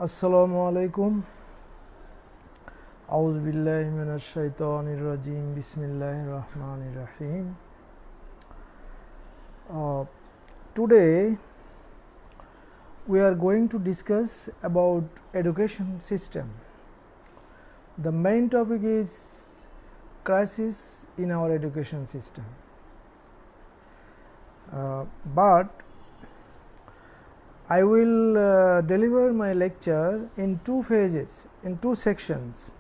Assalamu alaikum. A'udhu billahi minash shaitanir rajim. Bismillahir rahmanir rahim. Today we are going to discuss about education system. The main topic is crisis in our education system. But I will deliver my lecture in two phases, in two sections.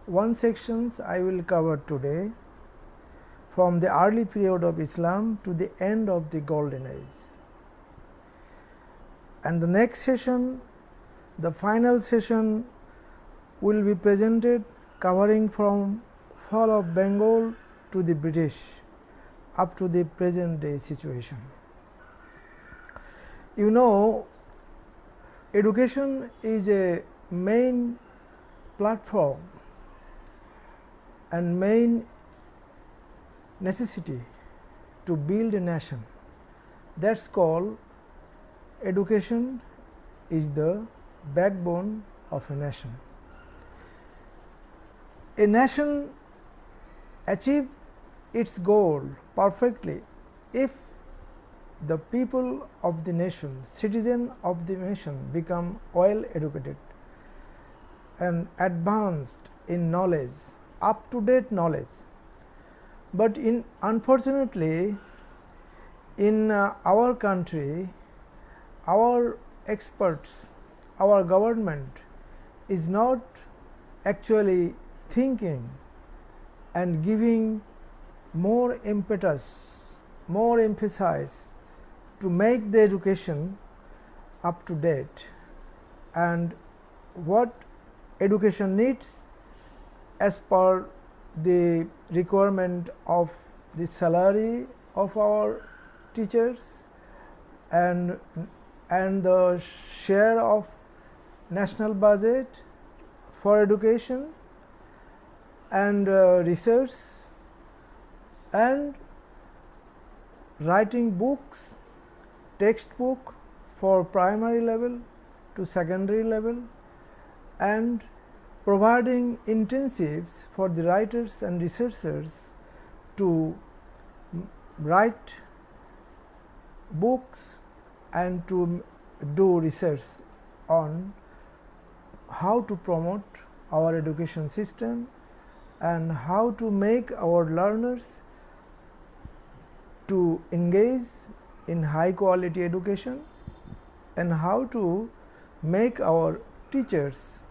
One section I will cover today, from the early period of Islam to the end of the golden age. And the next session, the final session, will be presented covering from fall of Bengal to the British up to the present day situation. You know, education is a main platform and main necessity to build a nation. That's called education is the backbone of a nation. A nation achieves its goal perfectly if the people of the nation, citizen of the nation, become well educated and advanced in knowledge, up to date knowledge. But unfortunately, in our country, our experts, our government is not actually thinking and giving more impetus, more emphasis to make the education up to date, and what education needs as per the requirement of the salary of our teachers and the share of national budget for education and research and writing books, textbook for primary level to secondary level, and providing intensives for the writers and researchers to write books and to do research on how to promote our education system and how to make our learners to engage in high quality education, and how to make our teachers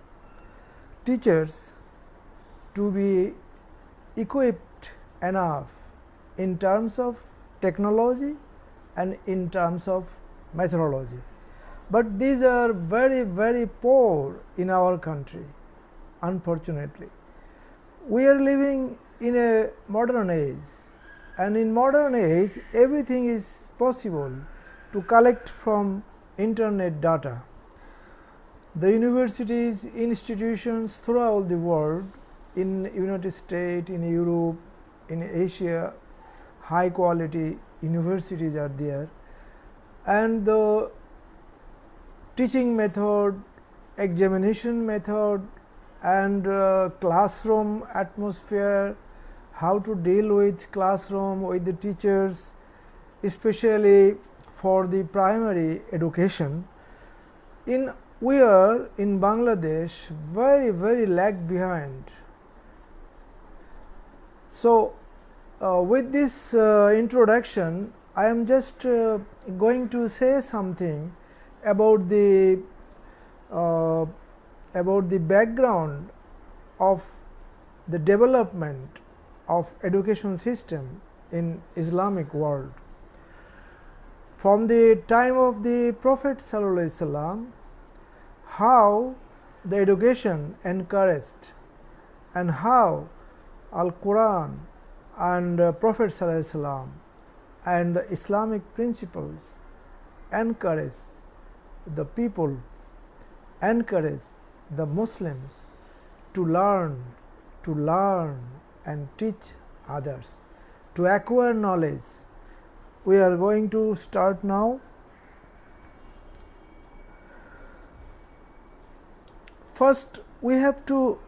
to be equipped enough in terms of technology and in terms of methodology. But these are very poor in our country, unfortunately. We are living in a modern age, and in modern age everything is possible to collect from internet data. The universities, institutions throughout the world, in United States, in Europe, in Asia, high quality universities are there, and the teaching method, examination method, and classroom atmosphere, how to deal with classroom with the teachers, especially for the primary education. We are in Bangladesh very lag behind. So with this introduction, I am just going to say something about the background of the development of education system in Islamic world. From the time of the Prophet ﷺ, how the education encouraged and how Al-Quran and Prophet ﷺ and the Islamic principles encourage the people, encourage the Muslims to learn and teach others, to acquire knowledge. We are going to start now. first we have to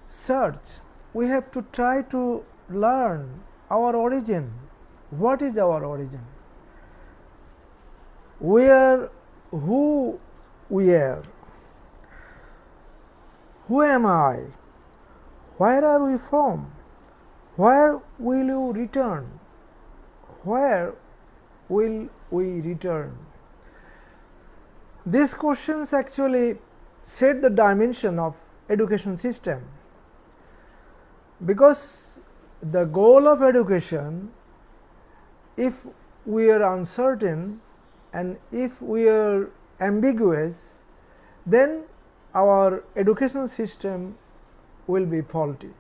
search, we have to try to learn our origin. What is our origin? Where, who we are, who am I, where are we from, where will you return, where will we return? These questions actually set the dimension of education system, because the goal of education, if we are uncertain and if we are ambiguous, then our educational system will be faulty,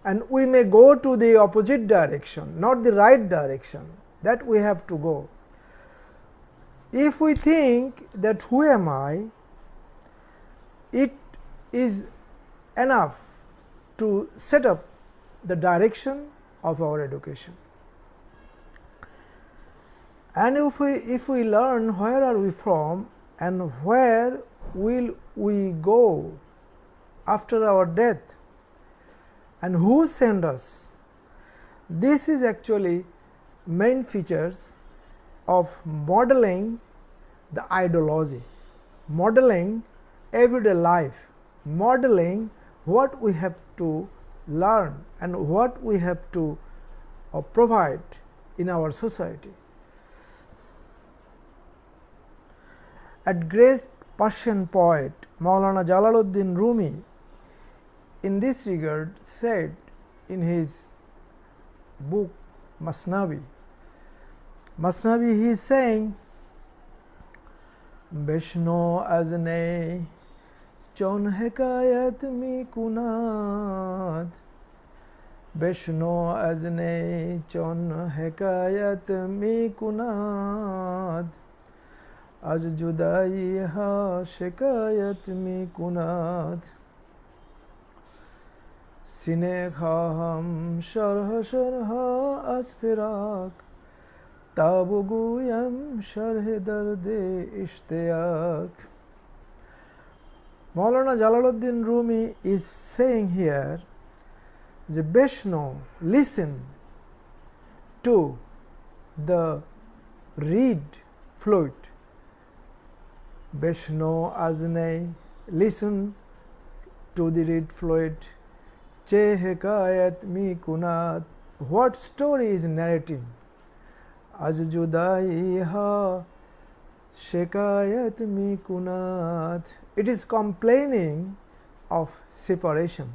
and we may go to the opposite direction, not the right direction that we have to go. If we think that who am I, it is enough to set up the direction of our education. And if we learn where are we from and where will we go after our death and who sent us, this is actually main features of modeling the ideology, modeling everyday life, modeling what we have to learn and what we have to provide in our society. A great Persian poet Maulana Jalaluddin Rumi in this regard said in his book Masnavi, he is saying, Beshno azne chon hekayat mi kunad, Beshno azne chon hekayat mi kunad, आज जुदाई हा शिकायत में कुनाद, सीने खाम शरह शरह अस्फिराक, ताबुगुयम शरह दर्द Ishtiyaq. Maulana Jalaluddin Rumi is saying here, the Beshno, listen to the reed fluid. Beshno azne, listen to the reed fluid. Che hekayat mi kunat, what story is narrating? Az judai ha shikayat mi kunat, it is complaining of separation.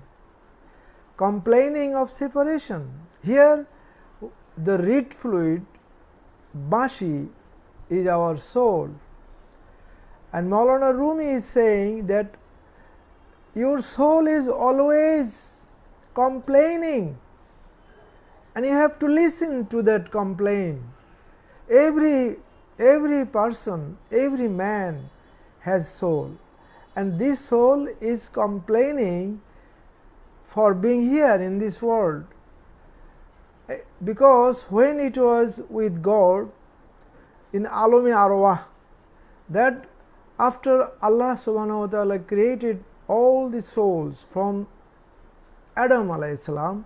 Complaining of separation. Here the reed fluid, Bashi, is our soul. And Maulana Rumi is saying that your soul is always complaining, and you have to listen to that complaint. Every person, every man has soul, and this soul is complaining for being here in this world, because when it was with God in Alami Arwah, that after Allah subhanahu wa ta'ala created all the souls from Adam alayhi salam,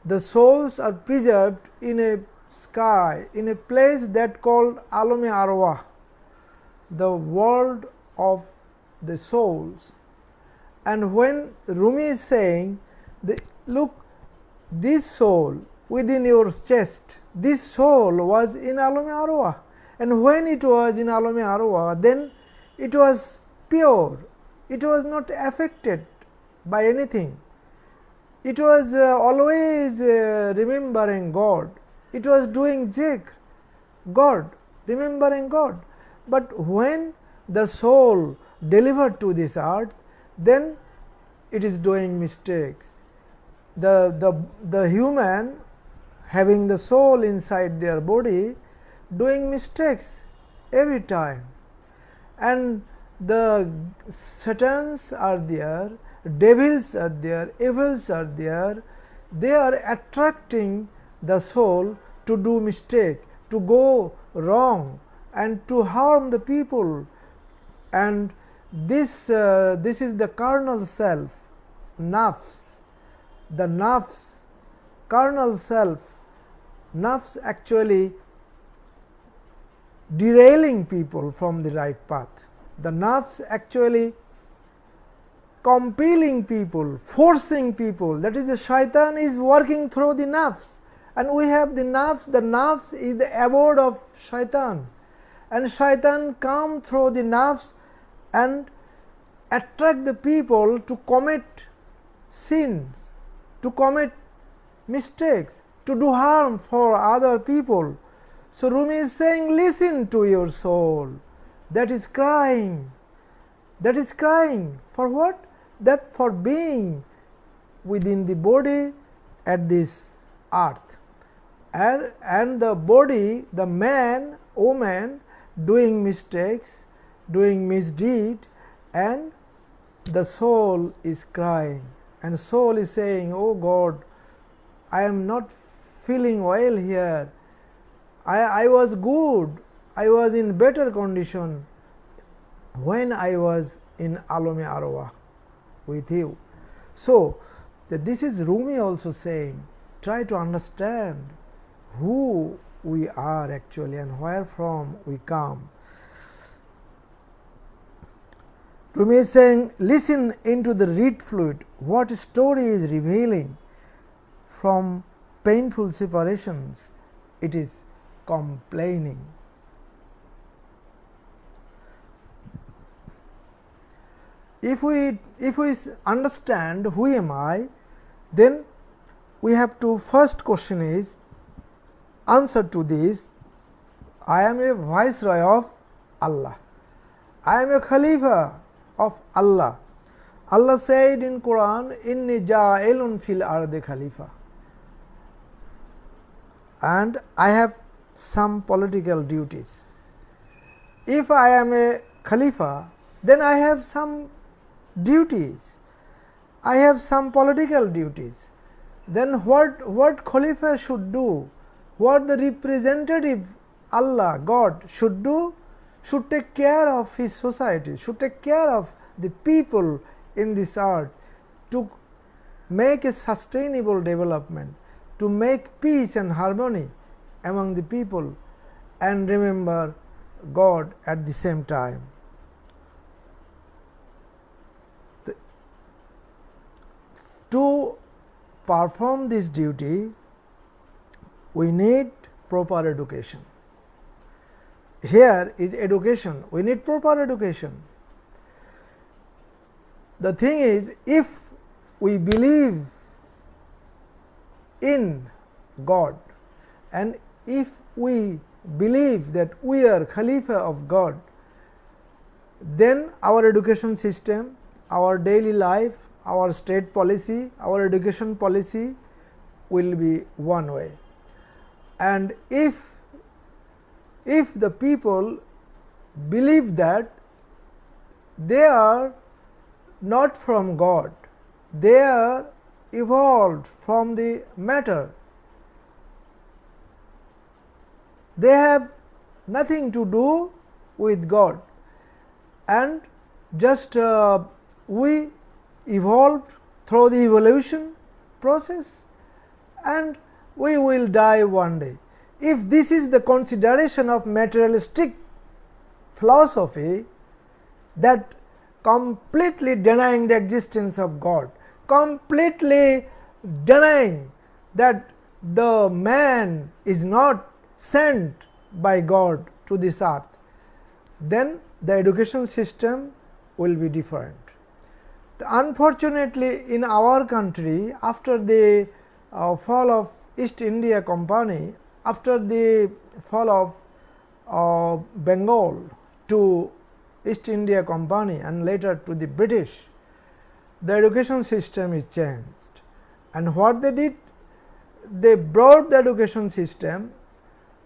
the souls are preserved in a sky, in a place that called Alami Arwah, the world of the souls. And when Rumi is saying, look, this soul within your chest, this soul was in Alami Arwah, and when it was in Alami Arwah, then it was pure, it was not affected by anything, it was always remembering God, it was doing zikr, God, remembering God. But when the soul delivered to this earth, then it is doing mistakes. The human having the soul inside their body doing mistakes every time, and the satans are there, devils are there, evils are there, they are attracting the soul to do mistake, to go wrong and to harm the people, and this is the carnal self, nafs, the nafs, carnal self, nafs actually derailing people from the right path. The nafs actually compelling people, forcing people, that is the shaitan is working through the nafs, and we have the nafs is the abode of shaitan, and shaitan come through the nafs and attract the people to commit sins, to commit mistakes, to do harm for other people. So Rumi is saying, listen to your soul that is crying, for what? That for being within the body at this earth, and the body, the man, woman doing mistakes, doing misdeed, and the soul is crying, and soul is saying, oh God, I am not feeling well here, I was good, I was in better condition when I was in Alome Arwah with you. So this is Rumi also saying, try to understand who we are actually and where from we come. Rumi is saying, listen into the reed fluid, what story is revealing from painful separations, it is complaining. If we understand who am I, then we have to, first question is, answer to this, I am a viceroy of Allah, I am a Khalifa of Allah. Allah said in Quran, inni ja'ilun fil ardi khalifa, and I have some political duties. If I am a Khalifa, then I have some duties, I have some political duties. Then what Khalifa should do, what the representative Allah, God should do, should take care of his society, should take care of the people in this earth, to make a sustainable development, to make peace and harmony among the people, and remember God at the same time. To perform this duty, we need proper education. Here is education, we need proper education. The thing is, if we believe in God, and if we believe that we are Khalifa of God, then our education system, our daily life, our state policy, our education policy will be one way. And if the people believe that they are not from God, they are evolved from the matter, they have nothing to do with God, and just we evolved through the evolution process and we will die one day. If this is the consideration of materialistic philosophy, that completely denying the existence of God, completely denying that the man is not sent by God to this earth, then the education system will be different. Unfortunately, in our country, after the fall of East India Company, after the fall of Bengal to East India Company and later to the British, the education system is changed. And what they did, they brought the education system,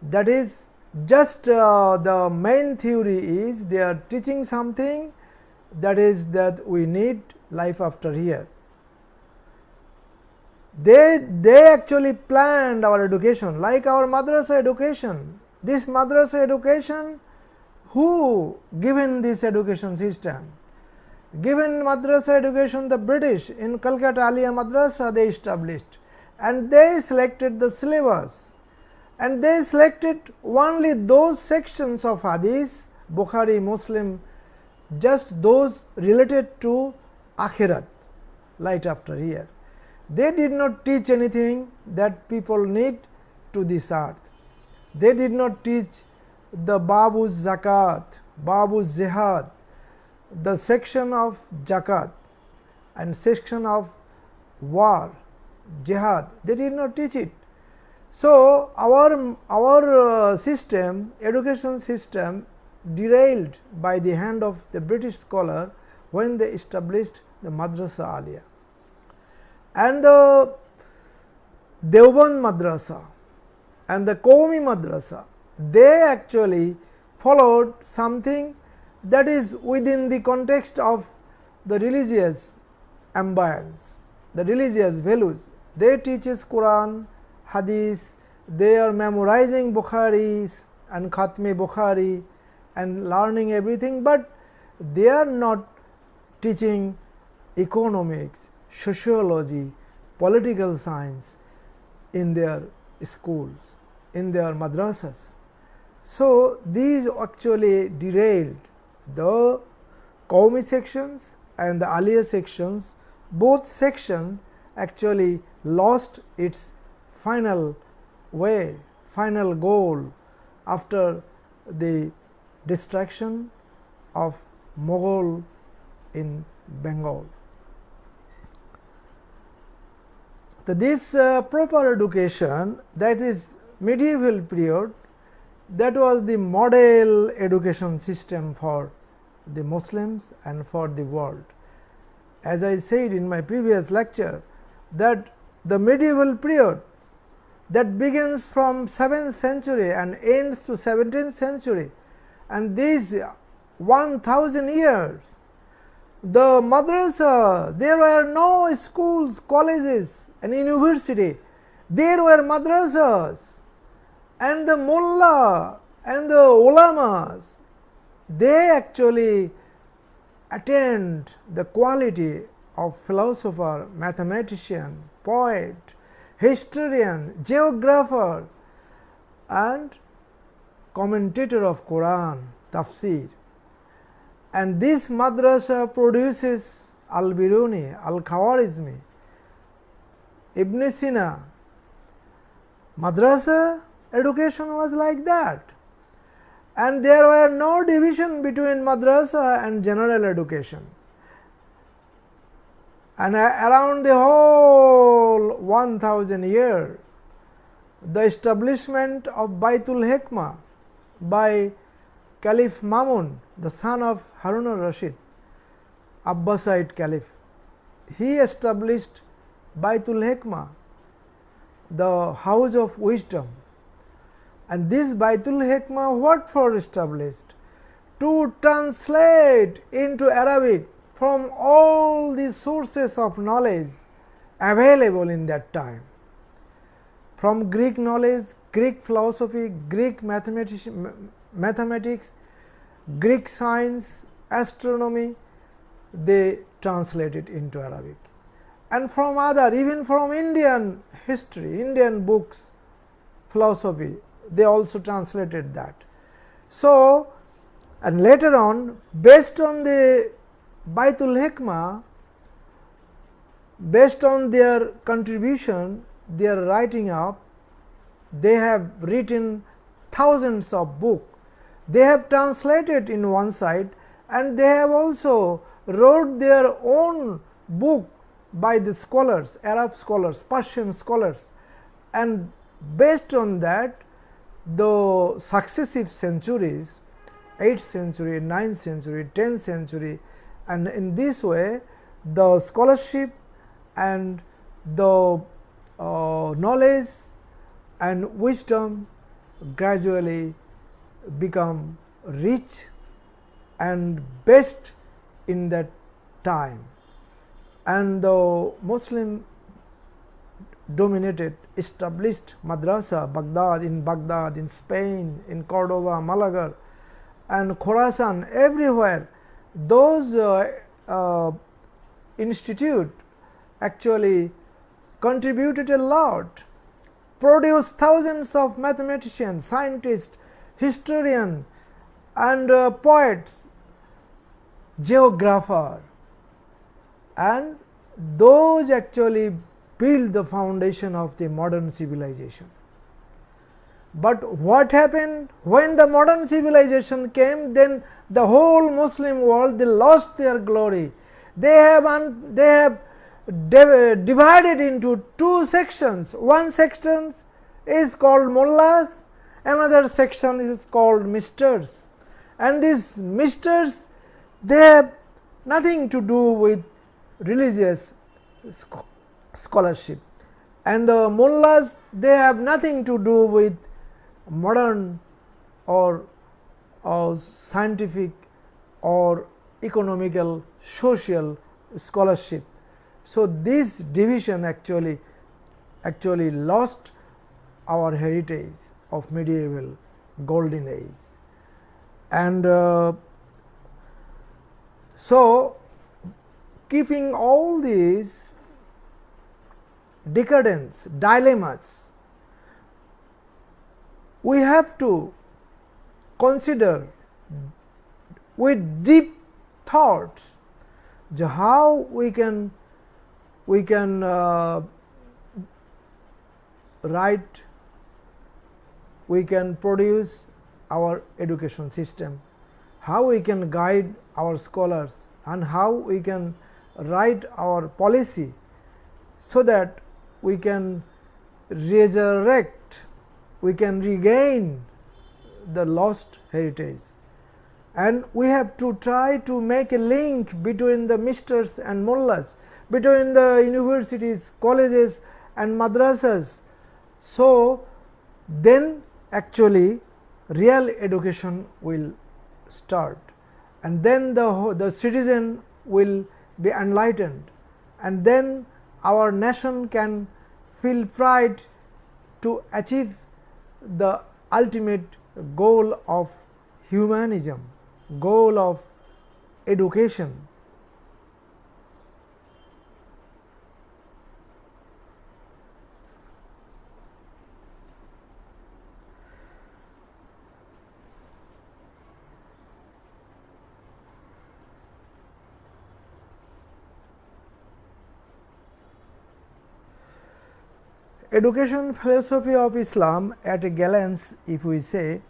that is just the main theory is they are teaching something, that is that we need life after here. They actually planned our education, like our madrasa education. This madrasa education, who given this education system? given madrasa education, the British in Calcutta Aliyah Madrasa they established, and they selected the syllabus, and they selected only those sections of Hadith, Bukhari, Muslim, just those related to Akhirat, light after here. They did not teach anything that people need to this earth. They did not teach the Babu's Zakat, Babu's Jihad, the section of Zakat and section of war, Jihad. They did not teach it. So, our system, education system derailed by the hand of the British scholar when they established the Madrasa Aliyah. And the Deoband Madrasa and the Qawmi Madrasa, they actually followed something that is within the context of the religious ambience, the religious values. They teaches Quran, Hadith, they are memorizing Bukharis and Khatmi Bukhari and learning everything, but they are not teaching economics, sociology, political science in their schools, in their madrasas. So, these actually derailed the Qawmi sections and the Aliyah sections. Both sections actually lost its final way, final goal after the destruction of Mughal in Bengal. So, this proper education, that is medieval period, that was the model education system for the Muslims and for the world. As I said in my previous lecture, that the medieval period that begins from 7th century and ends to 17th century, and these 1000 years, the madrasa, there were no schools, colleges and university, there were madrasas, and the mullah and the ulamas, they actually attained the quality of philosopher, mathematician, poet, historian, geographer and commentator of Quran, tafsir. And this madrasa produces Al-Biruni, Al-Khawarizmi, Ibn Sina. Madrasa education was like that, and there were no division between madrasa and general education. And around the whole 1000 years, the establishment of Baitul Hikmah by Caliph Mamun, the son of Harun al-Rashid, Abbasid Caliph, he established Baitul Hikmah, the house of wisdom. And this Baitul Hikmah, what for established? To translate into Arabic from all the sources of knowledge available in that time, from Greek knowledge, Greek philosophy, Greek mathematics, Greek science, astronomy, they translated into Arabic. And from other, even from Indian history, Indian books, philosophy, they also translated that. So, and later on, based on the Baitul Hikmah, based on their contribution, their writing up, they have written thousands of books. They have translated in one side, and they have also wrote their own book by the scholars, Arab scholars, Persian scholars, and based on that, the successive centuries, 8th century, 9th century, 10th century, and in this way the scholarship and the knowledge and wisdom gradually become rich and best in that time. And the Muslim dominated established madrasa Baghdad, in Spain, in Cordoba, Malaga and Khorasan, everywhere. Those uh, institute actually contributed a lot, produced thousands of mathematicians, scientists, historians and poets, geographer, and those actually built the foundation of the modern civilization. But what happened when the modern civilization came? Then the whole Muslim world, they lost their glory. They have divided into two sections. One section is called mullahs, another section is called misters, and these misters, they have nothing to do with religious scholarship, and the mullahs, they have nothing to do with modern or scientific or economical social scholarship. So this division actually lost our heritage of medieval golden age. And so keeping all these decadence dilemmas, we have to consider with deep thoughts how we can write, we can produce our education system, how we can guide our scholars, and how we can write our policy so that we can resurrect, we can regain the lost heritage. And we have to try to make a link between the misters and mullahs, between the universities, colleges and madrasas. So then actually real education will start, and then the citizen will be enlightened, and then our nation can feel pride to achieve the ultimate goal of humanism, goal of education. Education philosophy of Islam at a glance, if we say,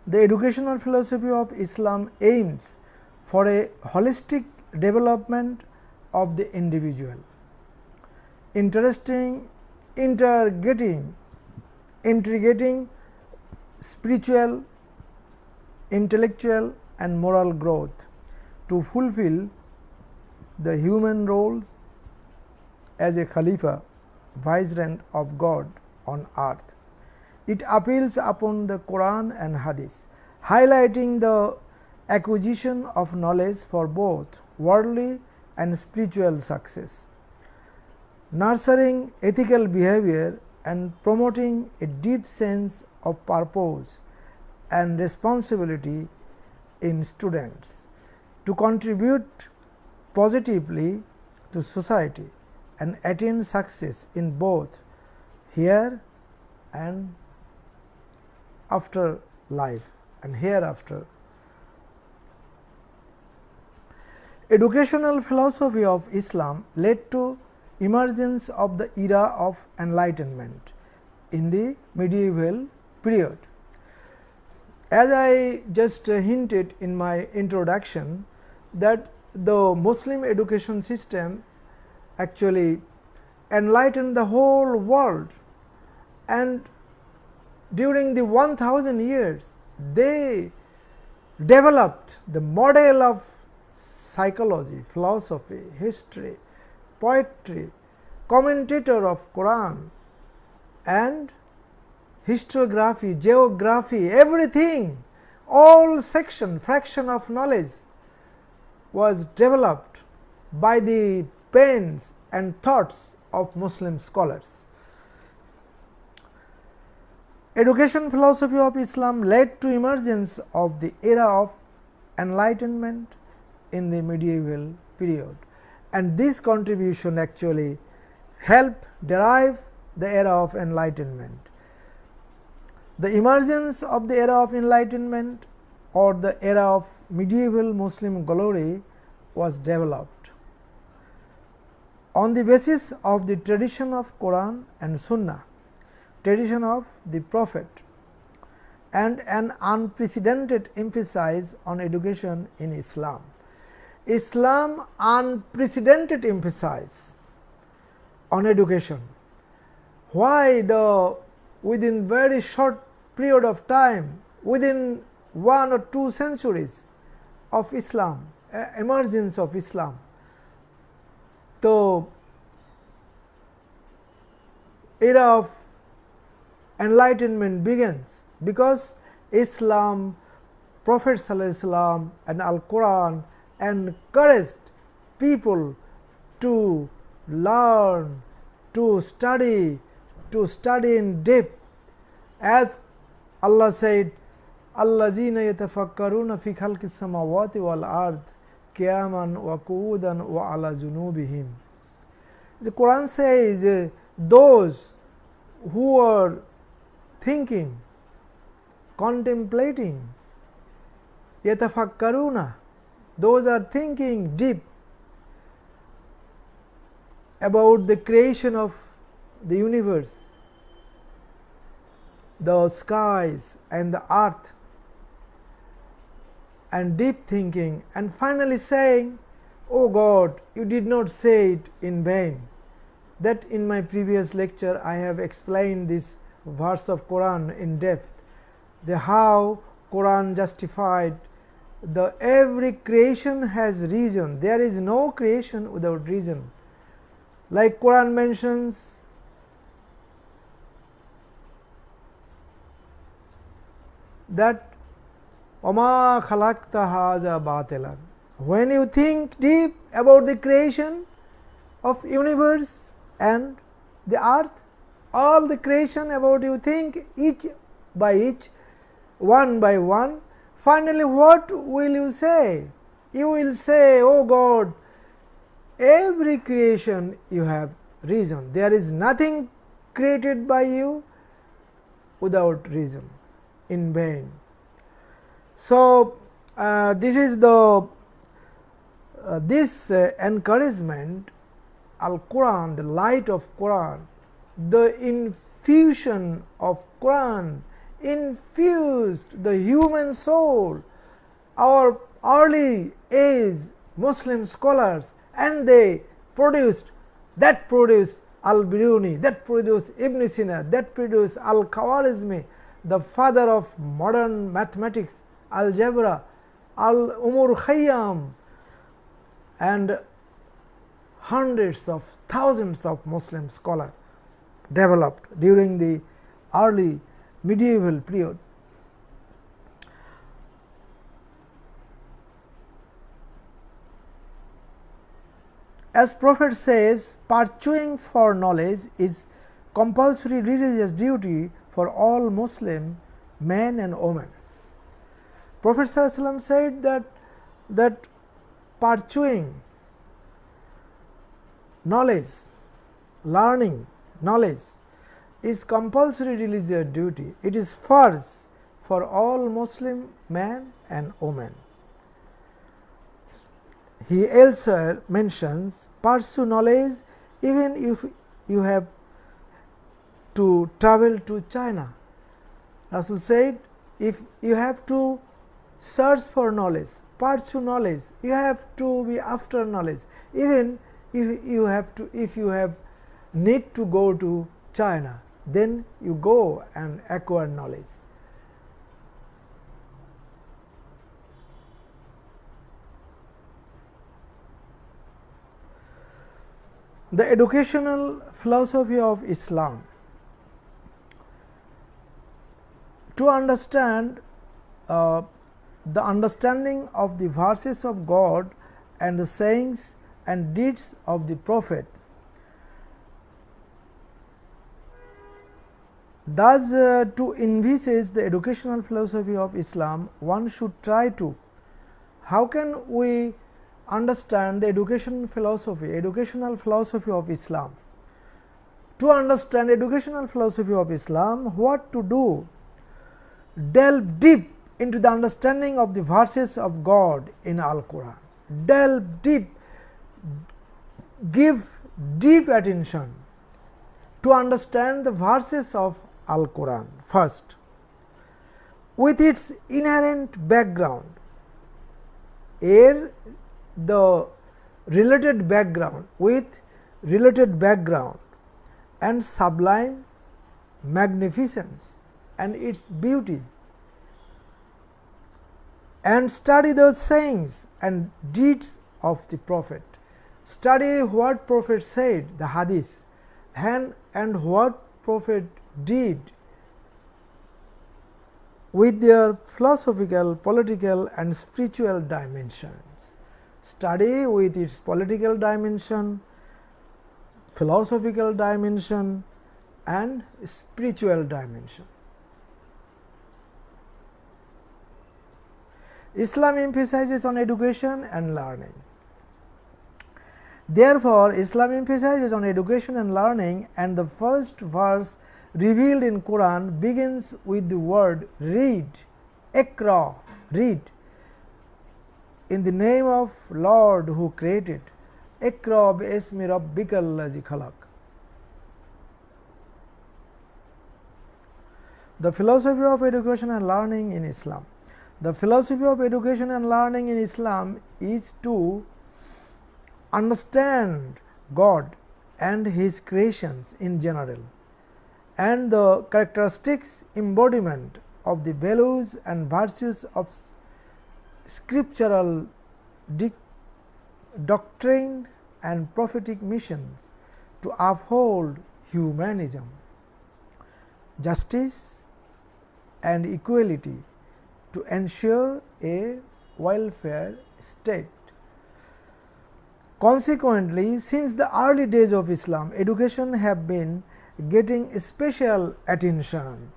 the educational philosophy of Islam aims for a holistic development of the individual, integrating spiritual, intellectual and moral growth to fulfill the human roles as a Khalifa, vicegerent of God on earth. It appeals upon the Quran and Hadith, highlighting the acquisition of knowledge for both worldly and spiritual success, nurturing ethical behavior and promoting a deep sense of purpose and responsibility in students to contribute positively to society and attain success in both here and after life and hereafter. Educational philosophy of Islam led to emergence of the era of enlightenment in the medieval period. As I just hinted in my introduction, that the Muslim education system actually enlightened the whole world, and during the 1000 years they developed the model of psychology, philosophy, history, poetry, commentator of Quran and historiography, geography, everything, all fraction of knowledge was developed by the pens and thoughts of Muslim scholars. Education philosophy of Islam led to emergence of the era of enlightenment in the medieval period, and this contribution actually helped derive the era of enlightenment. The emergence of the era of enlightenment or the era of medieval Muslim glory was developed on the basis of the tradition of Quran and Sunnah, tradition of the Prophet, and an unprecedented emphasis on education in Islam. Islam unprecedented emphasis on education. Why the within very short period of time, within 1 or 2 centuries of Islam, emergence of Islam, the era of enlightenment begins, because Islam, Prophet ﷺ and Al-Quran encouraged people to learn, to study in depth, as Allah said, "Allazina yatafakkaruna fi khalqis samawati wal ard qiyaman wa qu'udan wa ala junubihim." The Quran says those who are thinking, contemplating, yatafakkaruna, those are thinking deep about the creation of the universe, the skies and the earth, and deep thinking, and finally saying, "Oh God, you did not say it in vain." That in my previous lecture I have explained this verse of Quran in depth, the how Quran justified the every creation has reason. There is no creation without reason. Like Quran mentions that وَمَا خَلَقْتَ هَذَا بَاطِلًا. When you think deep about the creation of universe and the earth, all the creation about you think each by each, one by one, finally what will you say? You will say, "Oh God, every creation you have reason. There is nothing created by you without reason, in vain." So, this is the this encouragement, Al-Quran, the light of Quran, the infusion of Quran infused the human soul. Our early age Muslim scholars, and they produced Al-Biruni, that produced Ibn Sina, that produced Al-Khawarizmi, the father of modern mathematics, algebra, Al-Umur Khayyam, and hundreds of thousands of Muslim scholars developed during the early medieval period. As Prophet says, pursuing for knowledge is compulsory religious duty for all Muslim men and women. Prophet ﷺ said that pursuing knowledge, learning knowledge is compulsory religious duty. It is first for all Muslim men and women. He also mentions, pursue knowledge even if you have to travel to China. Rasul said, if you have to search for knowledge, pursue knowledge, you have to be after knowledge, even if you have need to go to China, then you go and acquire knowledge. The educational philosophy of Islam. To understand the understanding of the verses of God and the sayings and deeds of the Prophet, thus to envisage the educational philosophy of Islam, one should try to, how can we understand the educational philosophy of Islam. To understand educational philosophy of Islam, what to do? Delve deep into the understanding of the verses of God in Al-Quran. Delve deep, give deep attention to understand the verses of Al-Quran first, with its inherent background, the related background, with related background and sublime magnificence and its beauty, and study the sayings and deeds of the Prophet. Study what Prophet said, the hadith, and what Prophet did with their philosophical, political and spiritual dimensions. Study with its political dimension, philosophical dimension and spiritual dimension. Islam emphasizes on education and learning. Therefore, Islam emphasizes on education and learning, and the first verse revealed in Quran begins with the word read, Iqra, read. In the name of Lord who created, Iqra bi-ismi rabbikal ladzi khalaq. The philosophy of education and learning in Islam. The philosophy of education and learning in Islam is to understand God and His creations in general, and the characteristics, embodiment of the values and virtues of scriptural doctrine and prophetic missions to uphold humanism, justice and equality, to ensure a welfare state. Consequently, since the early days of Islam, education have been getting special attention.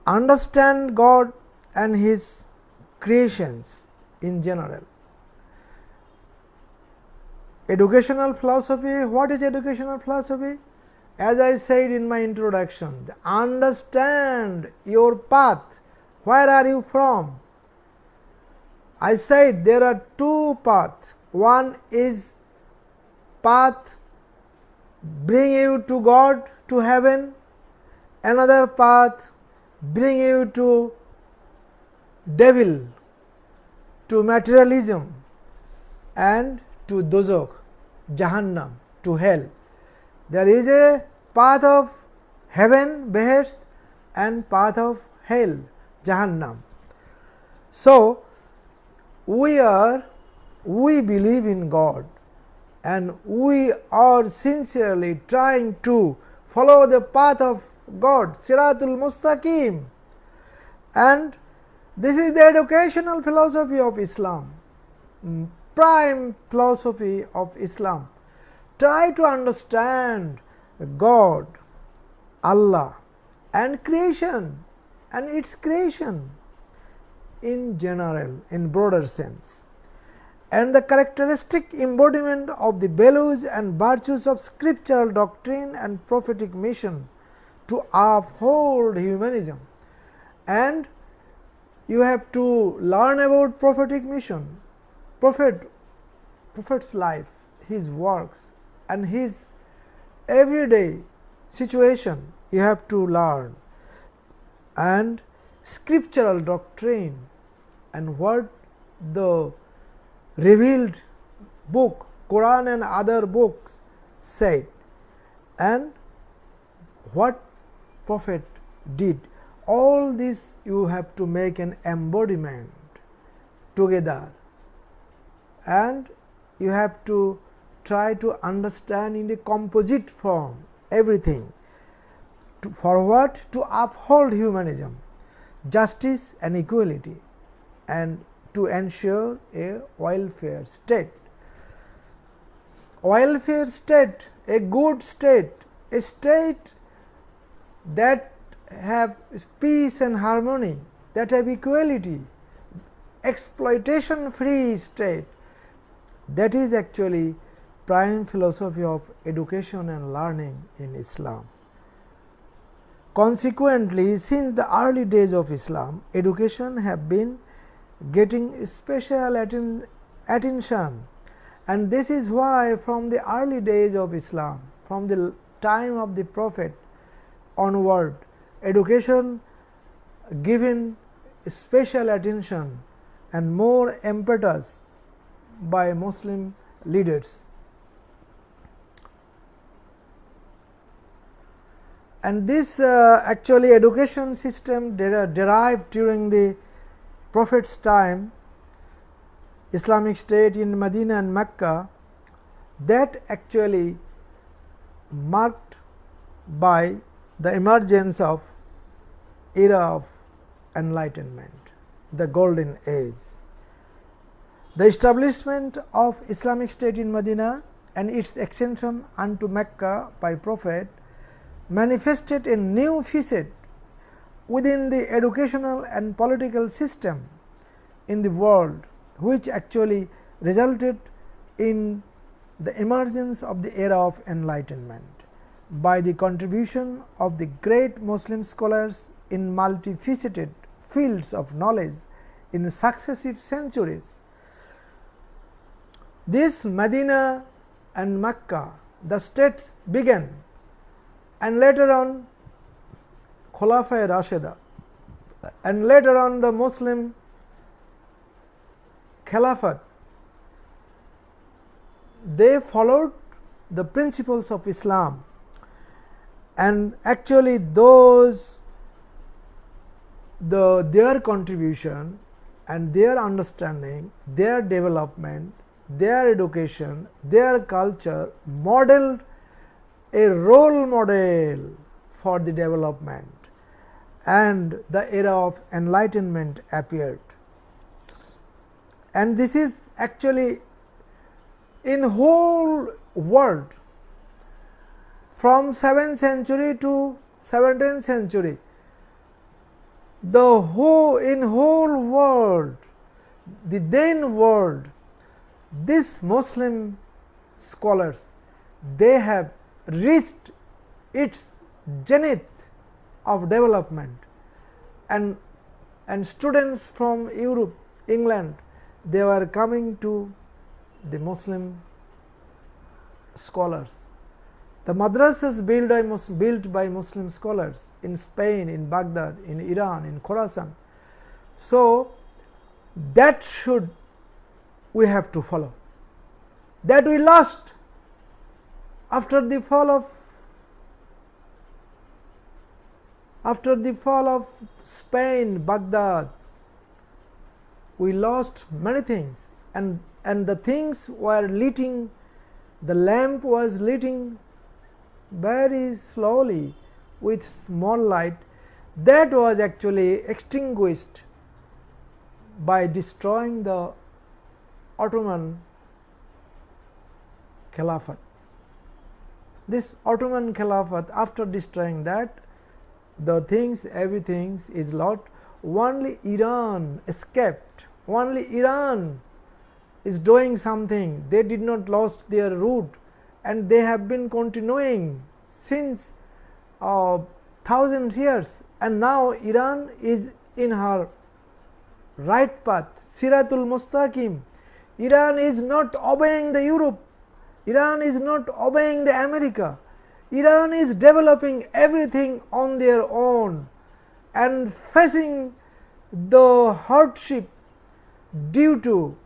Understand God and His creations in general. Educational philosophy. What is educational philosophy? As I said in my introduction, understand your path. Where are you from? I said there are two paths. One is path bring you to God, to heaven. Another path bring you to devil, to materialism and to dozokh, Jahannam, to hell. There is a path of heaven, behest, and path of hell, Jahannam. So, we believe in God, and we are sincerely trying to follow the path of God, Siratul Mustaqim, and this is the educational philosophy of Islam, prime philosophy of Islam. Try to understand God, Allah, and creation and its creation in general, in broader sense, and the characteristic embodiment of the values and virtues of scriptural doctrine and prophetic mission to uphold humanism. And you have to learn about prophetic mission, prophet's life, his works and his everyday situation you have to learn, and scriptural doctrine and what the revealed book, Quran and other books said, and what prophet did. All this you have to make an embodiment together, and you have to try to understand in a composite form everything. For what? To uphold humanism, justice and equality, and to ensure a welfare state. Welfare state, a good state, a state that have peace and harmony, that have equality, exploitation free state. That is actually prime philosophy of education and learning in Islam. Consequently, since the early days of Islam, education have been getting special attention, and this is why from the early days of Islam, from the time of the Prophet onward, education given special attention and more impetus by Muslim leaders. And this actually education system derived during the Prophet's time, Islamic State in Medina and Mecca, that actually marked by the emergence of era of enlightenment, the golden age. The establishment of Islamic State in Medina and its extension unto Mecca by Prophet manifested a new facet within the educational and political system in the world, which actually resulted in the emergence of the era of enlightenment by the contribution of the great Muslim scholars in multifaceted fields of knowledge in successive centuries. This Medina and Mecca, the states began, and later on Khulafa Rashida, and later on the Muslim Caliphate, they followed the principles of Islam, and actually their contribution and their understanding, their development, their education, their culture modeled a role model for the development, and the era of enlightenment appeared. And this is actually in whole world from 7th century to 17th century, in whole world, the then world, these Muslim scholars, they have reached its zenith of development, and students from Europe, England, they were coming to the Muslim scholars. The madrasas built by Muslim scholars in Spain, in Baghdad, in Iran, in Khorasan. So that should we have to follow. That we lost after the fall of Spain, Baghdad. We lost many things, and the things were lighting, the lamp was lighting very slowly with small light, that was actually extinguished by destroying the Ottoman Caliphate. This Ottoman Caliphate, after destroying that, everything is lost. Only Iran escaped. Only Iran is doing something. They did not lost their root, and they have been continuing since 1000 years, and now Iran is in her right path, Siratul Mustaqim. Iran is not obeying the Europe, Iran is not obeying the America. Iran is developing everything on their own and facing the hardship due to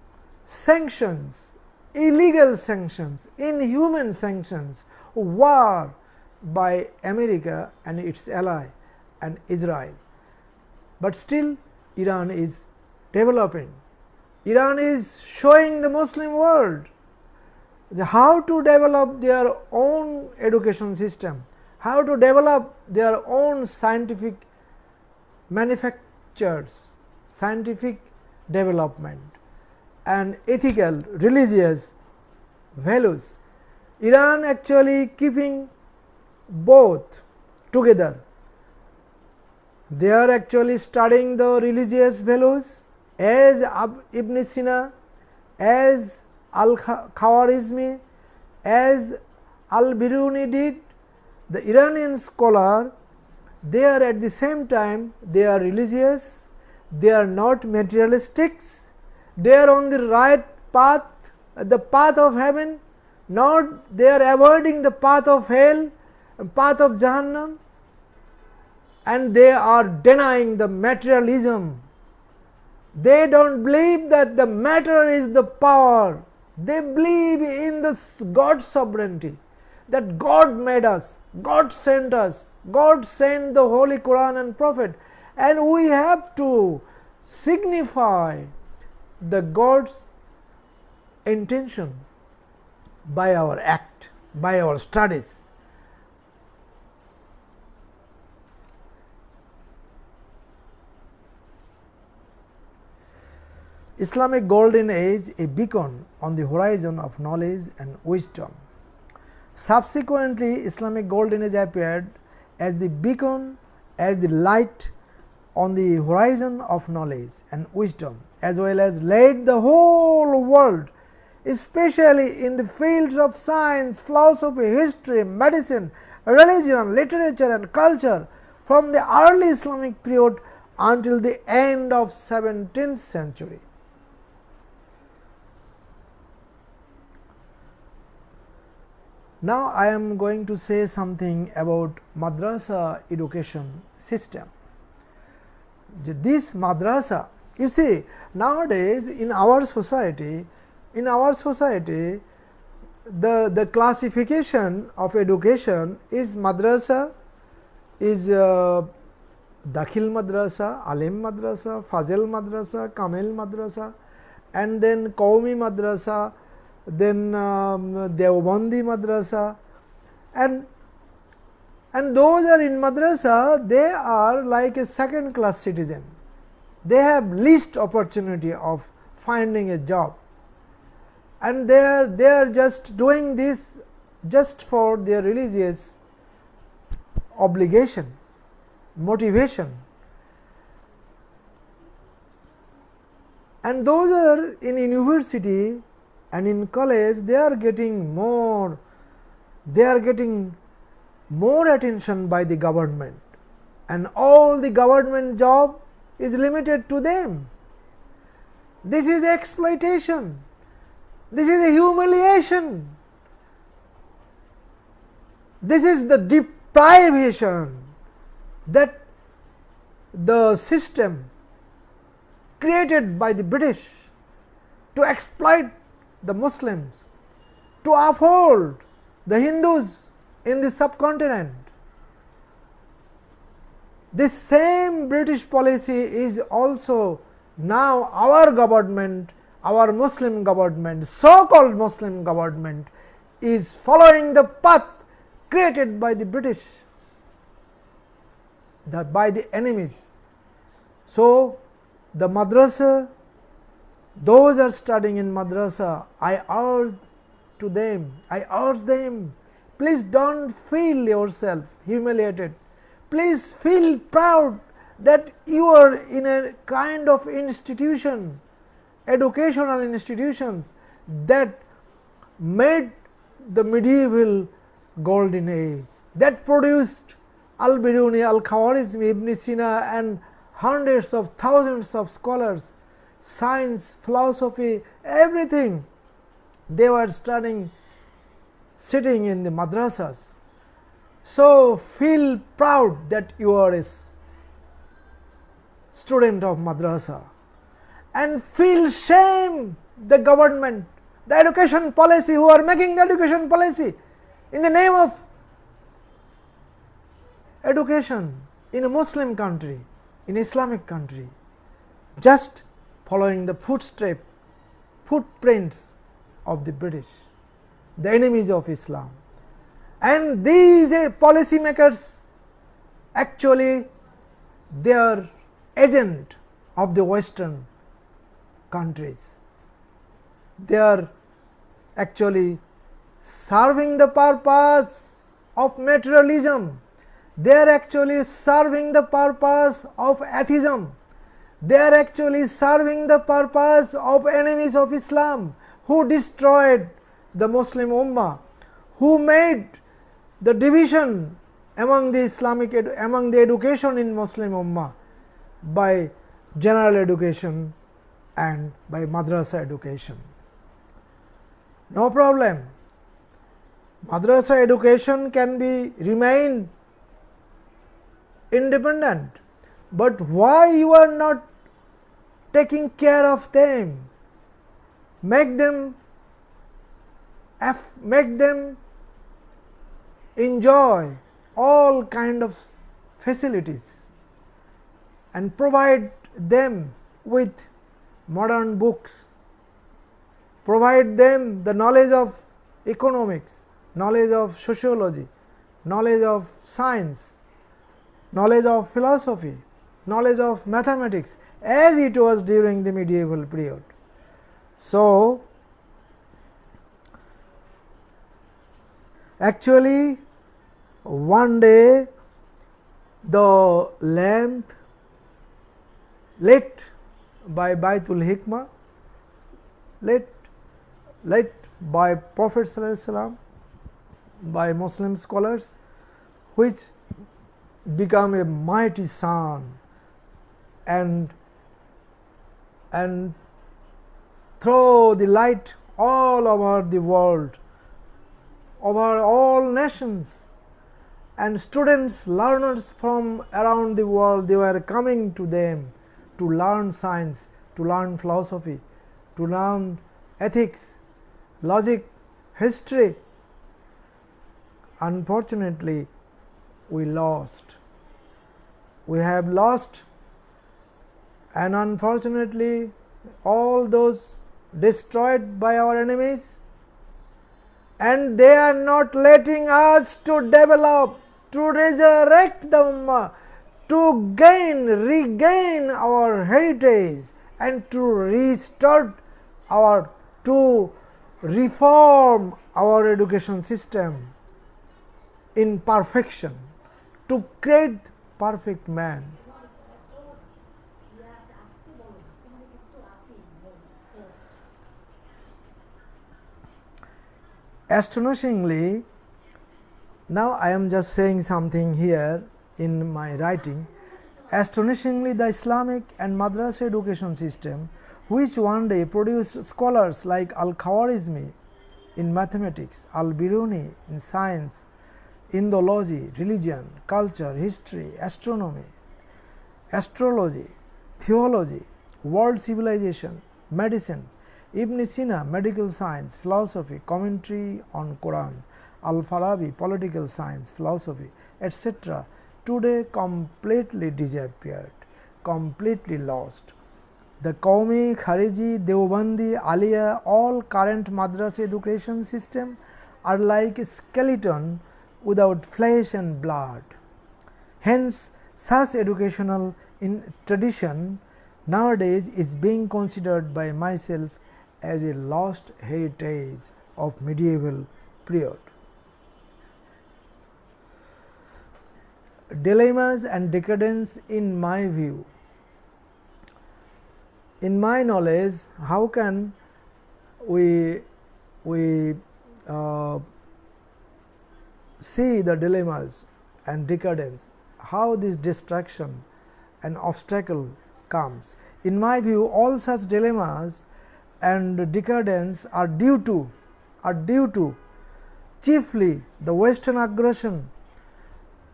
sanctions, illegal sanctions, inhuman sanctions, war by America and its ally and Israel. But still Iran is developing. Iran is showing the Muslim world how to develop their own education system, how to develop their own scientific manufactures, scientific development and ethical, religious values. Iran actually keeping both together. They are actually studying the religious values, as Ibn Sina, as Al-Khawarizmi, as Al-Biruni did, the Iranian scholar, they are at the same time, they are religious, they are not materialistics, they are on the right path, the path of heaven, not they are avoiding the path of hell, path of Jahannam, and they are denying the materialism. They don't believe that the matter is the power. They believe in the God's sovereignty, that God made us, God sent us, God sent the Holy Quran and Prophet, and we have to signify the God's intention by our act, by our studies. Islamic golden age, a beacon on the horizon of knowledge and wisdom. Subsequently, Islamic golden age appeared as the beacon, as the light on the horizon of knowledge and wisdom, as well as led the whole world, especially in the fields of science, philosophy, history, medicine, religion, literature and culture, from the early Islamic period until the end of 17th century. Now I am going to say something about madrasa education system. This madrasa, you see, nowadays in our society, the classification of education is madrasa, is Dakhil madrasa, Alim madrasa, Fazil madrasa, Kamil madrasa, and then Qaumi madrasa, then Deobandi madrasa, and those are in madrasa, they are like a second class citizen. They have least opportunity of finding a job, and they are just doing this just for their religious obligation, motivation, and those are in university and in college, they are getting more attention by the government, and all the government job is limited to them. This is exploitation, this is a humiliation, this is the deprivation that the system created by the British to exploit the Muslims, to uphold the Hindus in the subcontinent. This same British policy is also now our government, our Muslim government, so-called Muslim government, is following the path created by the British, by the enemies. So the madrasa, those are studying in madrasa, I urge them, please don't feel yourself humiliated. Please feel proud that you are in a kind of institution, educational institutions that made the medieval golden age, that produced Al-Biruni, Al-Khawarizmi, Ibn Sina and hundreds of thousands of scholars, science, philosophy, everything. They were studying, sitting in the madrasas. So feel proud that you are a student of madrasa, and feel shame the government, the education policy, who are making the education policy in the name of education in a Muslim country, in Islamic country, just following the footprints of the British, the enemies of Islam. And these policy makers, actually they are agent of the Western countries. They are actually serving the purpose of materialism. They are actually serving the purpose of atheism. They are actually serving the purpose of enemies of Islam, who destroyed the Muslim Ummah, who made the division among the among the education in Muslim Ummah by general education and by madrasa education. No problem. Madrasa education can be remain independent, but why you are not taking care of them? Make them enjoy all kind of facilities and provide them with modern books, provide them the knowledge of economics, knowledge of sociology, knowledge of science, knowledge of philosophy, knowledge of mathematics, as it was during the medieval period. So, actually one day the lamp lit by Baitul Hikmah, lit by Prophet ﷺ, by Muslim scholars, which become a mighty sun and throw the light all over the world, over all nations, and students, learners from around the world, they were coming to them to learn science, to learn philosophy, to learn ethics, logic, history. Unfortunately, we lost. We have lost, and unfortunately all those destroyed by our enemies, and they are not letting us to develop, to resurrect the Ummah, to regain our heritage, and to restart to reform our education system in perfection, to create perfect man. Astonishingly, now I am just saying something here in my writing. Astonishingly, the Islamic and Madrasa education system, which one day produced scholars like Al-Khawarizmi in mathematics, Al-Biruni in science, Indology, religion, culture, history, astronomy, astrology, theology, world civilization, medicine, Ibn Sina, medical science, philosophy, commentary on Quran, Al-Farabi, political science, philosophy, etc. today completely disappeared, completely lost. The Qaumi, Khariji, Deobandi, Aliyah, all current madrasa education system are like a skeleton without flesh and blood. Hence, such educational tradition nowadays is being considered by myself as a lost heritage of medieval period. Dilemmas and decadence in my view. In my knowledge, how can we see the dilemmas and decadence, how this distraction and obstacle comes? In my view, all such dilemmas and decadence are due to chiefly the Western aggression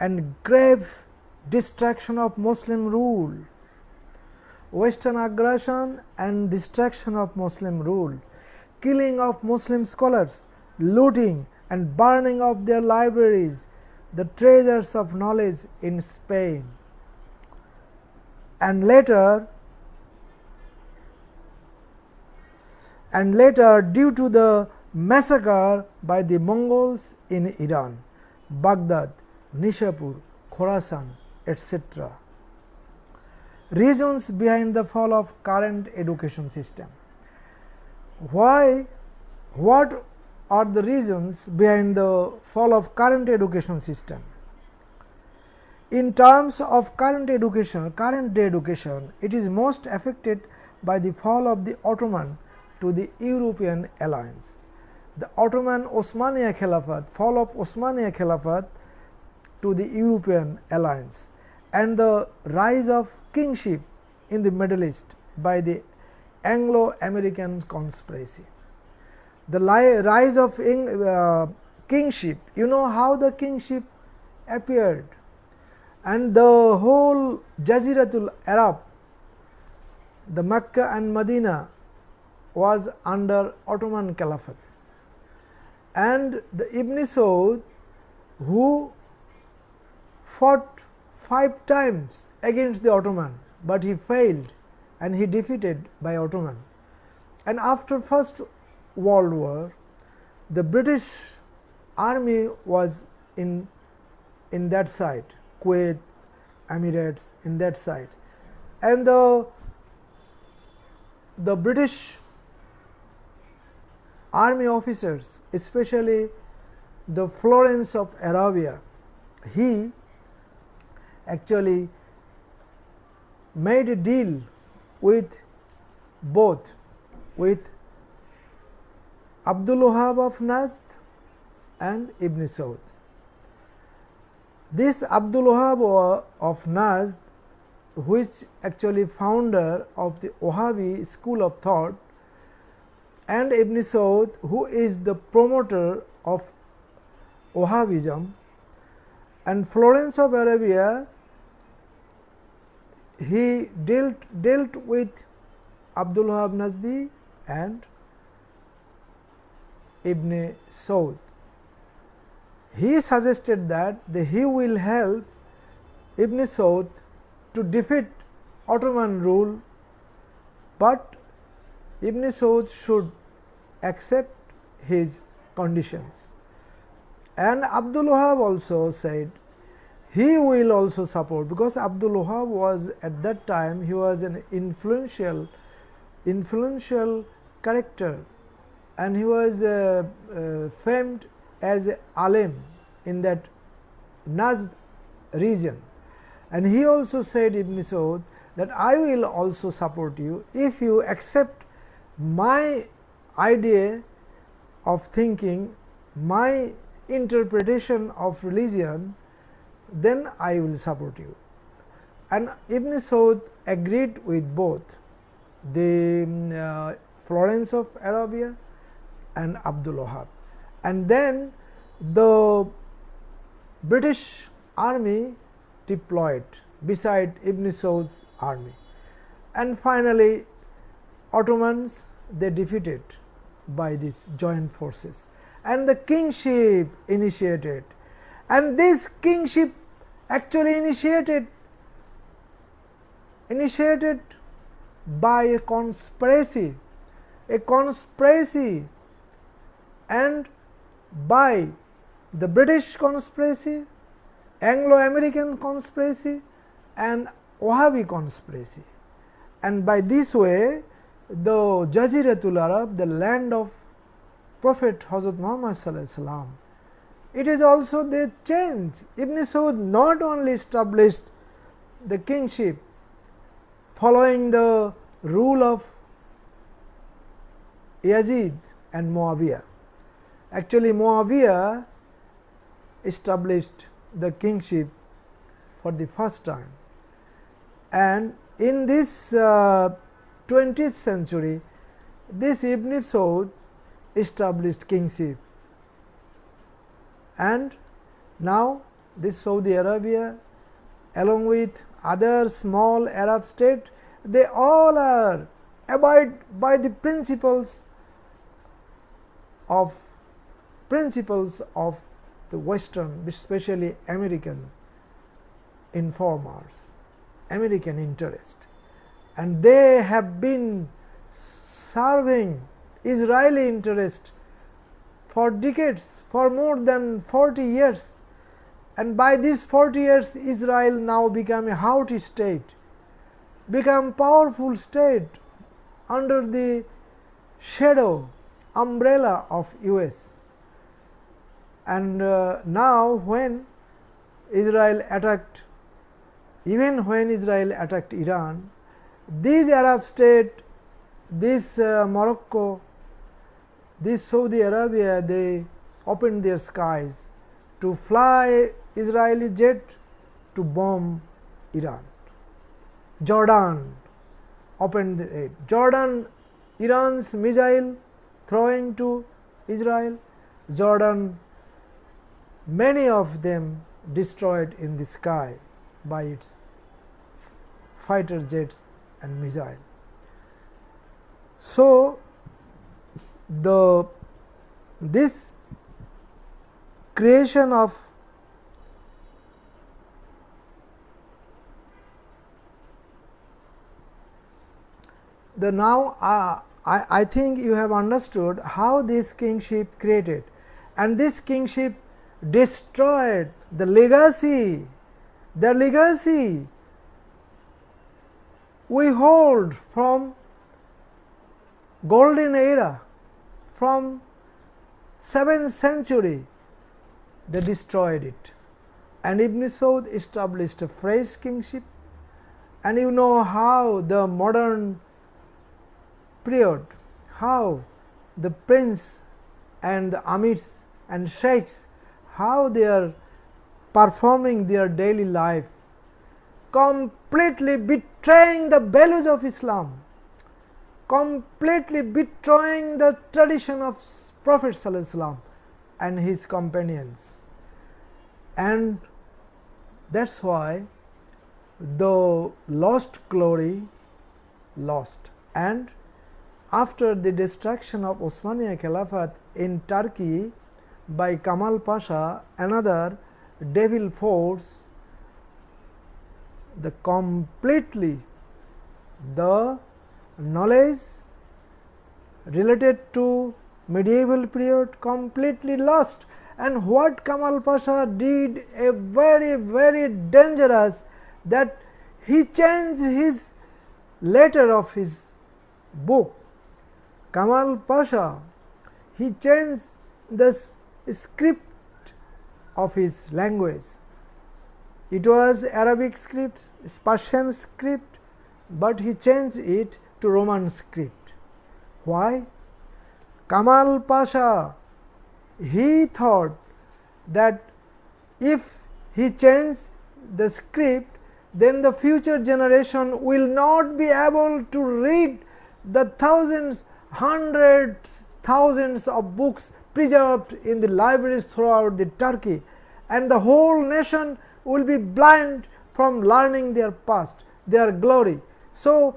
and grave destruction of Muslim rule. Western aggression and destruction of Muslim rule, killing of Muslim scholars, looting and burning of their libraries, the treasures of knowledge in Spain, and later due to the massacre by the Mongols in Iran, Baghdad, Nishapur, Khorasan, etc. Reasons behind the fall of current education system. What are the reasons behind the fall of current education system? In terms of current day education, it is most affected by the fall of the Ottoman to the European alliance. The Ottoman Osmania Khilafat, fall of Osmania Khilafat to the European alliance, and the rise of kingship in the Middle East by the Anglo-American conspiracy. The rise of kingship, you know how the kingship appeared, and the whole Jaziratul Arab, the Mecca and Medina was under Ottoman Caliphate, and the Ibn Saud, who fought 5 times against the Ottoman, but he failed and he defeated by Ottoman. And after First World War, the British army was in that side, Kuwait, Emirates, in that side, and the British army officers, especially the Florence of Arabia, he actually made a deal with both, with Abdul Wahab of Najd and Ibn Saud. This Abdul Wahab of Najd, which actually founder of the Wahhabi school of thought, and Ibn Saud, who is the promoter of Wahhabism, and Florence of Arabia, he dealt with Abdul Wahab Najdi and Ibn Saud. He suggested that he will help Ibn Saud to defeat Ottoman rule, but Ibn Saud should accept his conditions. And Abdul Wahab also said he will also support, because Abdul Wahab was at that time, he was an influential character, and he was famed as a alim in that Najd region. And he also said, Ibn Saud, that I will also support you if you accept my idea of thinking, my interpretation of religion, then I will support you. And Ibn Saud agreed with both the Florence of Arabia and Abdul Wahab. And then the British army deployed beside Ibn Saud's army, and finally Ottomans, they defeated by these joint forces, and the kingship initiated. And this kingship actually initiated by a conspiracy, and by the British conspiracy, Anglo-American conspiracy, and Wahhabi conspiracy. And by this way, the Jaziratul Arab, the land of Prophet Hazrat Muhammad sallallahu alaihi wasallam, it is also they changed. Ibn Saud not only established the kingship following the rule of Yazid and Muawiyah. Actually, Muawiyah established the kingship for the first time, and in this 20th century, this Ibn Saud established kingship, and now this Saudi Arabia, along with other small Arab states, they all are abide by the principles of the Western, especially American informers, American interest, and they have been serving Israeli interest for decades, for more than 40 years, and by these 40 years Israel now become a haughty state, become powerful state under the shadow, umbrella of US. And now when Israel attacked even when Israel attacked Iran, these Arab states, this Morocco, this Saudi Arabia, they opened their skies to fly Israeli jet to bomb Iran. Jordan opened it. Jordan, Iran's missile throwing to Israel, Jordan, many of them destroyed in the sky by its fighter jets and missiles. So, this creation of the now I think you have understood how this kingship created, and this kingship destroyed the legacy we hold from golden era, from 7th century. They destroyed it, and Ibn Saud established a fresh kingship. And you know how the modern period, how the prince and the amirs and sheikhs, how they are performing their daily life, completely betraying the values of Islam, completely betraying the tradition of Prophet ﷺ and his companions. And that is why the lost glory lost. And after the destruction of Osmania Caliphate in Turkey by Kamal Pasha, another devil force, the knowledge related to medieval period completely lost. And what Kamal Pasha did, a very dangerous, that he changed his letter of his book. Kamal Pasha, he changed the script of his language. It was Arabic script, Persian script, but he changed it to Roman script. Why? Kamal Pasha, he thought that if he changed the script, then the future generation will not be able to read the thousands, hundreds, thousands of books preserved in the libraries throughout the Turkey, and the whole nation will be blind from learning their past, their glory. So,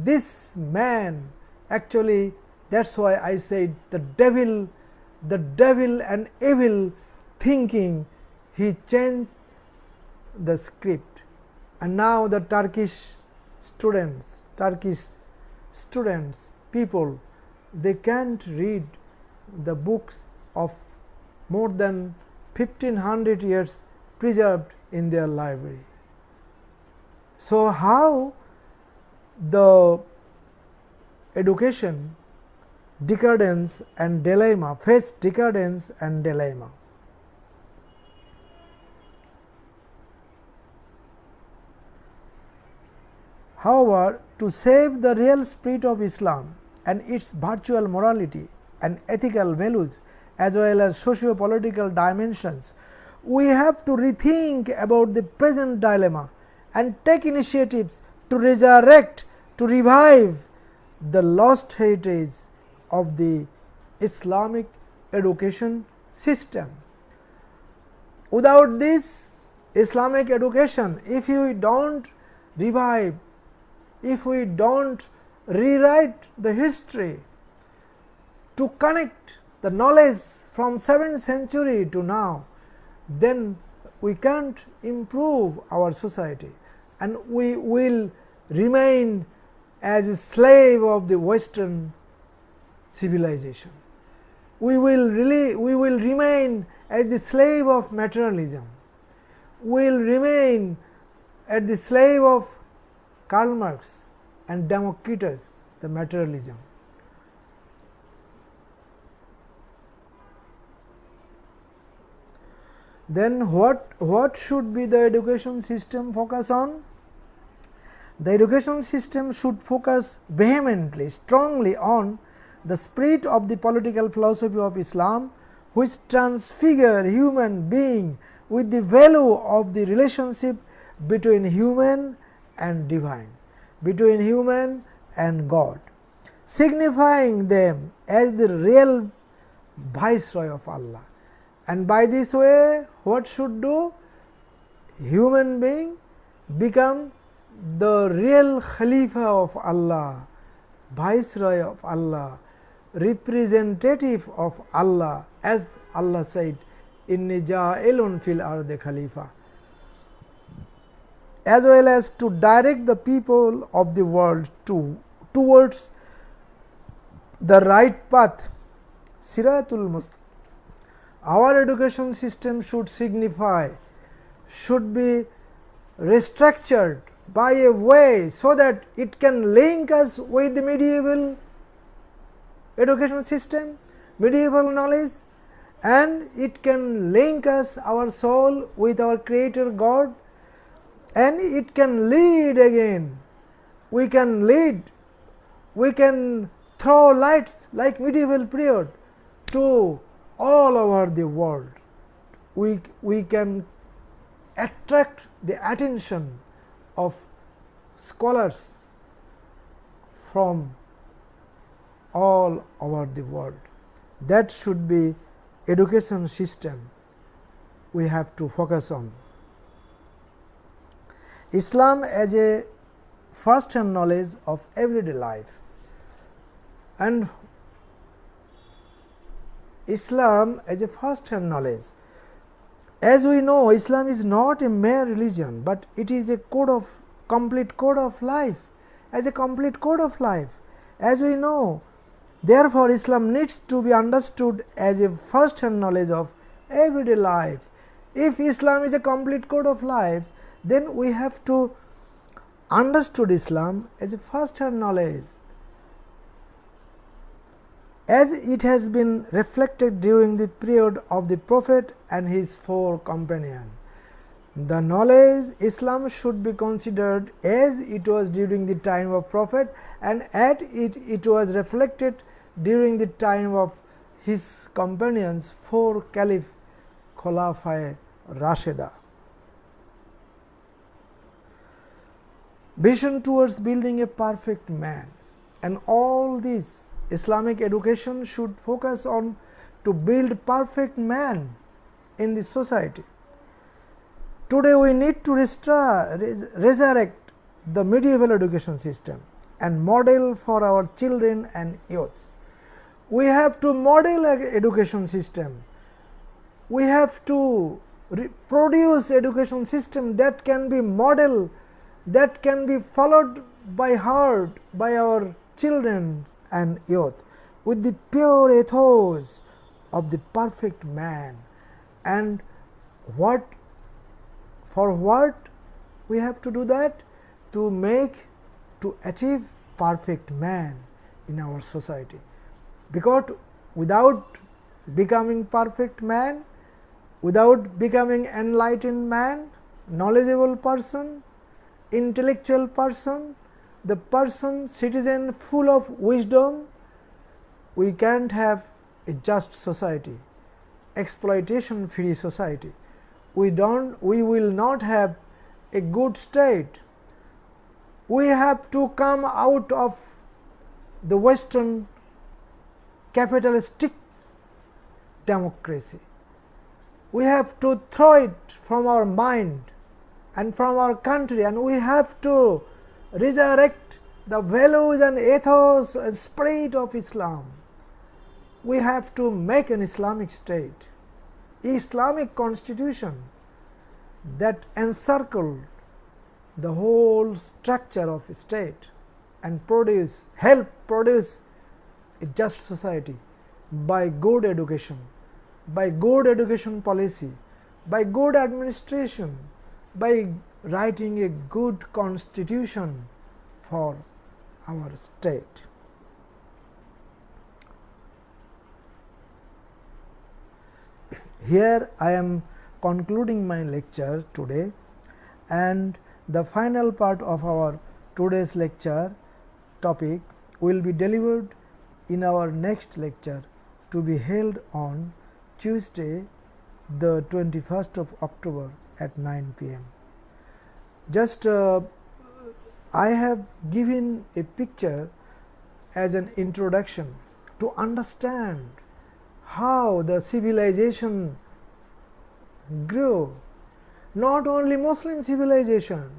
this man actually, that is why I said the devil and evil thinking, he changed the script. And now the Turkish students, people, they can't read the books of more than 1500 years preserved in their library. So, how the education decadence and dilemma, face decadence and dilemma. However, to save the real spirit of Islam and its virtual morality and ethical values as well as socio-political dimensions, we have to rethink about the present dilemma and take initiatives to resurrect, to revive the lost heritage of the Islamic education system. Without this Islamic education, if we do not revive, if we do not rewrite the history to connect the knowledge from 7th century to now, then we can't improve our society, and we will remain as a slave of the Western civilization. We will remain as the slave of materialism. We will remain as the slave of Karl Marx and Democritus, the materialism. Then what should be the education system focus on? The education system should focus vehemently, strongly on the spirit of the political philosophy of Islam, which transfigure human being with the value of the relationship between human and divine, between human and God, signifying them as the real viceroy of Allah. And by this way, what should do? Human being become the real Khalifa of Allah, viceroy of Allah, representative of Allah, as Allah said, Inni ja'ilun fil ardi khalifa, as well as to direct the people of the world towards the right path, Siratul Mustaqim. Our education system should signify, should be restructured by a way so that it can link us with the medieval education system, medieval knowledge, and it can link us, our soul, with our Creator God, and it can lead again. We can lead, we can throw lights like medieval period to all over the world. We can attract the attention of scholars from all over the world. That should be education system we have to focus on. Islam as a first hand knowledge of everyday life, and Islam as a first hand knowledge. As we know, Islam is not a mere religion, but it is a complete code of life, as a complete code of life. As we know, therefore, Islam needs to be understood as a first hand knowledge of everyday life. If Islam is a complete code of life, then we have to understood Islam as a first hand knowledge, as it has been reflected during the period of the Prophet and his 4 companions. The knowledge Islam should be considered as it was during the time of Prophet, and at it was reflected during the time of his companions, 4 Caliph Khulafae Rashida. Vision towards building a perfect man, and all this Islamic education should focus on to build perfect man in the society. Today we need to resurrect the medieval education system and model for our children and youths. We have to model an education system. We have to produce education system that can be model, that can be followed by heart by our children and youth, with the pure ethos of the perfect man. And for what we have to do that? To achieve perfect man in our society. Because without becoming perfect man, without becoming enlightened man, knowledgeable person, intellectual person, the person, citizen full of wisdom, we can't have a just society, exploitation free society. We will not have a good state. We have to come out of the Western capitalistic democracy. We have to throw it from our mind and from our country, and we have to resurrect the values and ethos and spirit of Islam. We have to make an Islamic state, Islamic constitution that encircle the whole structure of a state and help produce a just society by good education, by good education policy, by good administration, by writing a good constitution for our state. Here I am concluding my lecture today, and the final part of our today's lecture topic will be delivered in our next lecture to be held on Tuesday, the 21st of October at 9 p.m. Just I have given a picture as an introduction to understand how the civilization grew. Not only Muslim civilization,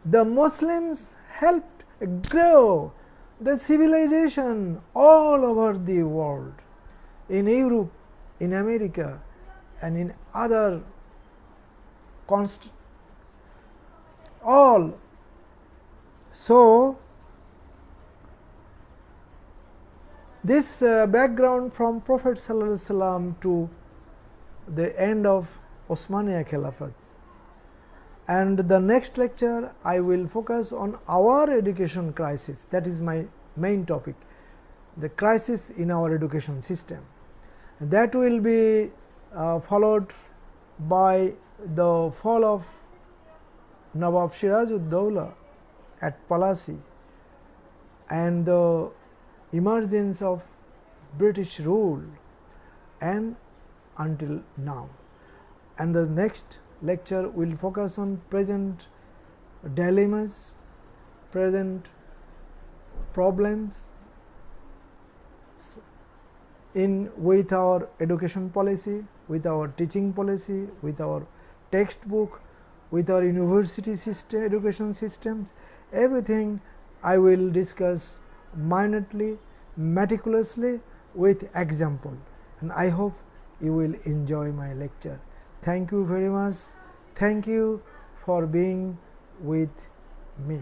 the Muslims helped grow the civilization all over the world, in Europe, in America, and in other all. So, this background from Prophet ﷺ to the end of Osmania Khilafat, and the next lecture I will focus on our education crisis. That is my main topic, the crisis in our education system. That will be followed by the fall of Nawab Siraj-ud-Dawla at Palasi and the emergence of British rule and until now. And the next lecture will focus on present dilemmas, present problems with our education policy, with our teaching policy, with our textbook, with our university system, education systems. Everything I will discuss minutely, meticulously, with example, and I hope you will enjoy my lecture. Thank you very much. Thank you for being with me.